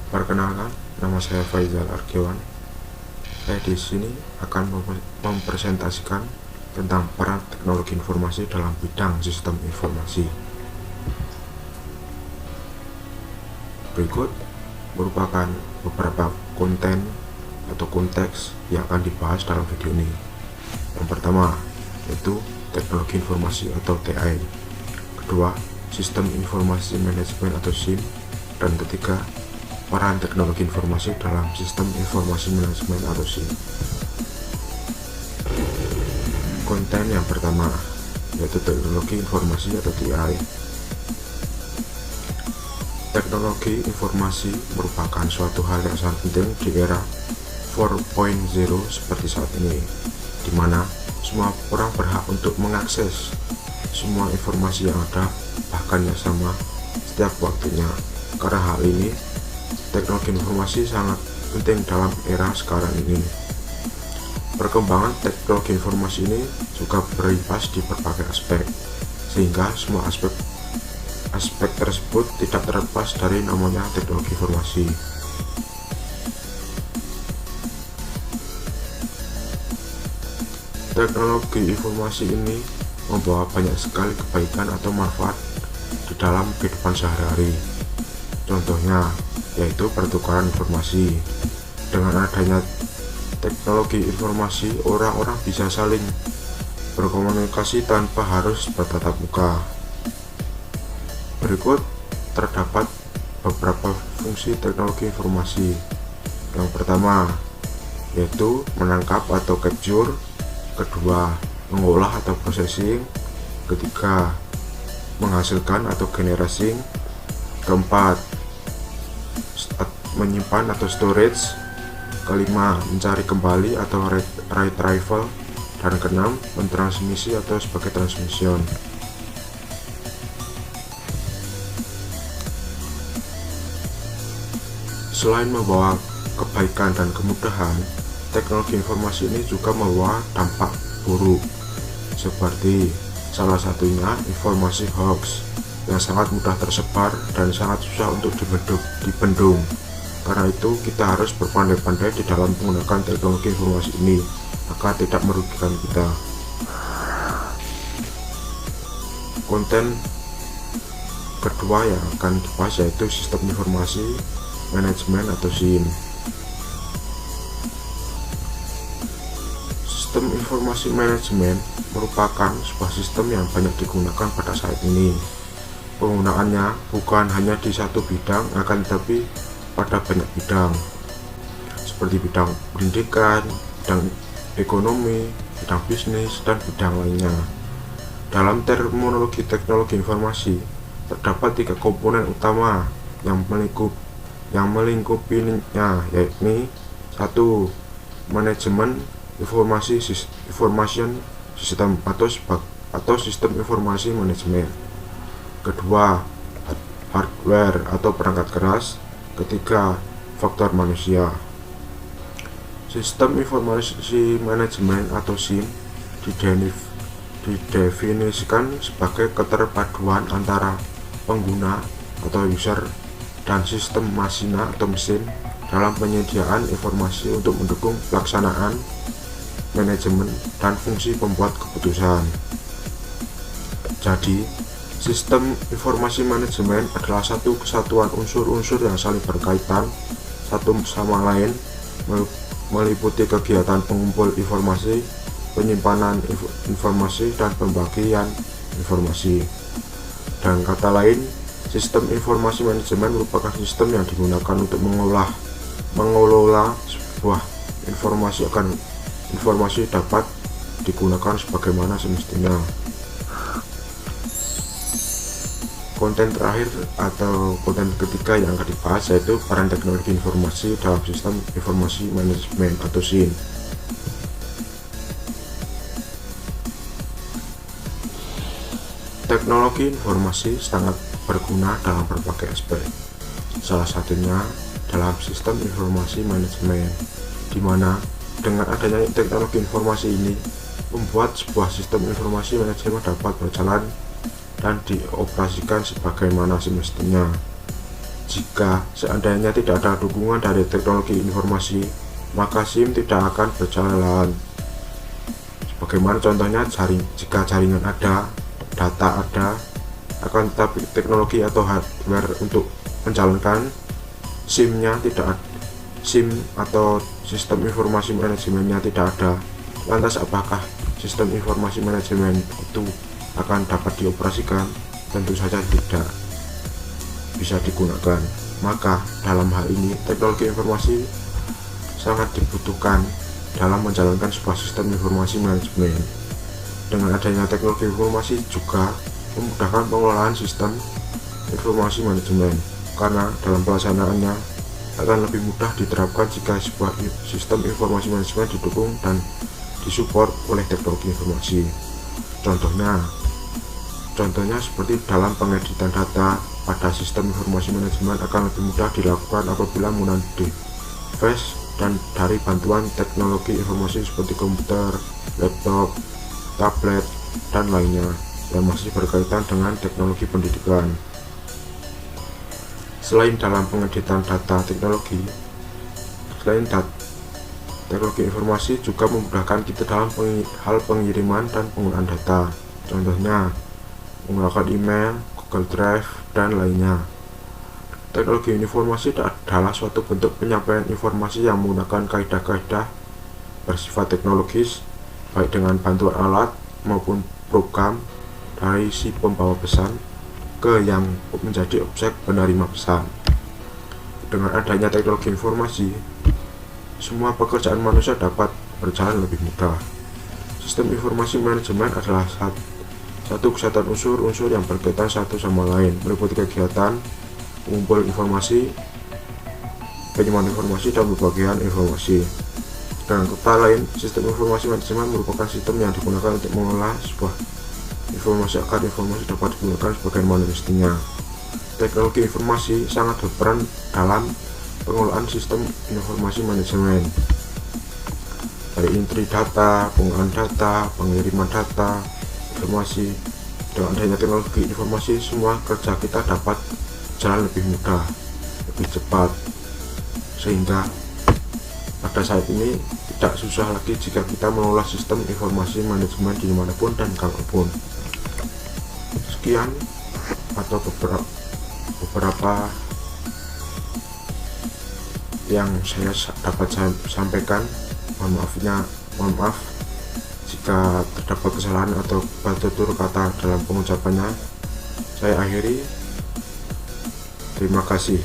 Perkenalkan, nama saya Faizal Argiawan. Saya di sini akan mempresentasikan tentang peran teknologi informasi dalam bidang sistem informasi. Berikut merupakan beberapa konten atau konteks yang akan dibahas dalam video ini. Yang pertama, yaitu teknologi informasi atau TI. Kedua, sistem informasi manajemen atau SIM. Dan ketiga, peran teknologi informasi dalam sistem informasi manajemen atau SIM. Konten yang pertama, yaitu teknologi informasi atau TI. Teknologi informasi merupakan suatu hal yang sangat penting di era 4.0 seperti saat ini, di mana semua orang berhak untuk mengakses semua informasi yang ada, bahkan yang sama setiap waktunya. Karena hal ini, teknologi informasi sangat penting dalam era sekarang ini. Perkembangan teknologi informasi ini juga berimbas di berbagai aspek, sehingga semua aspek tersebut tidak terlepas dari namanya teknologi informasi. Teknologi informasi ini membawa banyak sekali kebaikan atau manfaat di dalam kehidupan sehari-hari. Contohnya yaitu pertukaran informasi. Dengan adanya teknologi informasi, orang-orang bisa saling berkomunikasi tanpa harus bertatap muka. Berikut terdapat beberapa fungsi teknologi informasi. Yang pertama, yaitu menangkap atau capture. Kedua, mengolah atau processing. Ketiga, menghasilkan atau generasi. Keempat, menyimpan atau storage. Kelima, mencari kembali atau retrieval. Dan keenam, mentransmisi atau sebagai transmission. Selain membawa kebaikan dan kemudahan, teknologi informasi ini juga membawa dampak buruk, seperti salah satunya informasi hoax yang sangat mudah tersebar dan sangat susah untuk dibendung. Karena itu kita harus berpandai-pandai di dalam menggunakan teknologi informasi ini agar tidak merugikan kita. Konten kedua yang akan dibahas yaitu sistem informasi manajemen atau SIM. Sistem informasi manajemen merupakan sebuah sistem yang banyak digunakan pada saat ini. Penggunaannya bukan hanya di satu bidang, akan tetapi pada banyak bidang, seperti bidang pendidikan, bidang ekonomi, bidang bisnis, dan bidang lainnya. Dalam terminologi teknologi informasi, terdapat 3 komponen utama yang melingkupinya, yakni 1. Manajemen information system atau sistem informasi manajemen. Kedua, hardware atau perangkat keras. Ketiga, faktor manusia. Sistem informasi manajemen atau SIM didefinisikan sebagai keterpaduan antara pengguna atau user dan sistem masina atau mesin dalam penyediaan informasi untuk mendukung pelaksanaan, manajemen, dan fungsi pembuat keputusan. Jadi, sistem informasi manajemen adalah satu kesatuan unsur-unsur yang saling berkaitan satu sama lain, meliputi kegiatan pengumpul informasi, penyimpanan informasi, dan pembagian informasi. Dan kata lain, sistem informasi manajemen merupakan sistem yang digunakan untuk mengelola sebuah informasi agar informasi dapat digunakan sebagaimana semestinya. Konten terakhir atau konten ketiga yang akan dibahas yaitu peran teknologi informasi dalam sistem informasi manajemen atau SIM. Teknologi informasi sangat berguna dalam berbagai aspek. Salah satunya dalam sistem informasi manajemen, di mana dengan adanya teknologi informasi ini membuat sebuah sistem informasi manajemen dapat berjalan dan dioperasikan sebagaimana semestinya. Jika seandainya tidak ada dukungan dari teknologi informasi, maka SIM tidak akan berjalan. Bagaimana contohnya, jika jaringan ada, data ada, akan tetapi teknologi atau hardware untuk menjalankan SIM-nya tidak ada, SIM atau sistem informasi manajemennya tidak ada, lantas apakah sistem informasi manajemen itu akan dapat dioperasikan? Tentu saja tidak bisa digunakan. Maka dalam hal ini teknologi informasi sangat dibutuhkan dalam menjalankan sebuah sistem informasi manajemen. Dengan adanya teknologi informasi juga memudahkan pengelolaan sistem informasi manajemen, karena dalam pelaksanaannya akan lebih mudah diterapkan jika sebuah sistem informasi manajemen didukung dan disupport oleh teknologi informasi. Contohnya seperti dalam pengeditan data pada sistem informasi manajemen akan lebih mudah dilakukan apabila menggunakan device dan dari bantuan teknologi informasi seperti komputer, laptop, tablet, dan lainnya yang masih berkaitan dengan teknologi pendidikan. Selain dalam pengeditan data teknologi informasi juga memudahkan kita dalam hal pengiriman dan penggunaan data. Contohnya menggunakan email, Google Drive, dan lainnya. Teknologi informasi adalah suatu bentuk penyampaian informasi yang menggunakan kaidah-kaidah bersifat teknologis, baik dengan bantuan alat maupun program dari si pembawa pesan ke yang menjadi objek penerima pesan. Dengan adanya teknologi informasi, semua pekerjaan manusia dapat berjalan lebih mudah. Sistem informasi manajemen adalah satu kesatuan unsur-unsur yang berkaitan satu sama lain, meliputi kegiatan mengumpul informasi, penyimpan informasi, dan pembagian informasi. Dengan kata lain, sistem informasi manajemen merupakan sistem yang digunakan untuk mengelola sebuah informasi agar informasi dapat digunakan sebagaimana mestinya. Teknologi informasi sangat berperan dalam pengelolaan sistem informasi manajemen, dari intri data, pengolahan data, pengiriman data, informasi. Dengan adanya teknologi informasi, semua kerja kita dapat jalan lebih mudah, lebih cepat, sehingga pada saat ini tidak susah lagi jika kita mengelola sistem informasi manajemen dimanapun dan kapanpun. Sekian atau beberapa yang saya dapat sampaikan. Mohon maaf jika terdapat kesalahan atau tutur kata dalam pengucapannya. Saya akhiri. Terima kasih.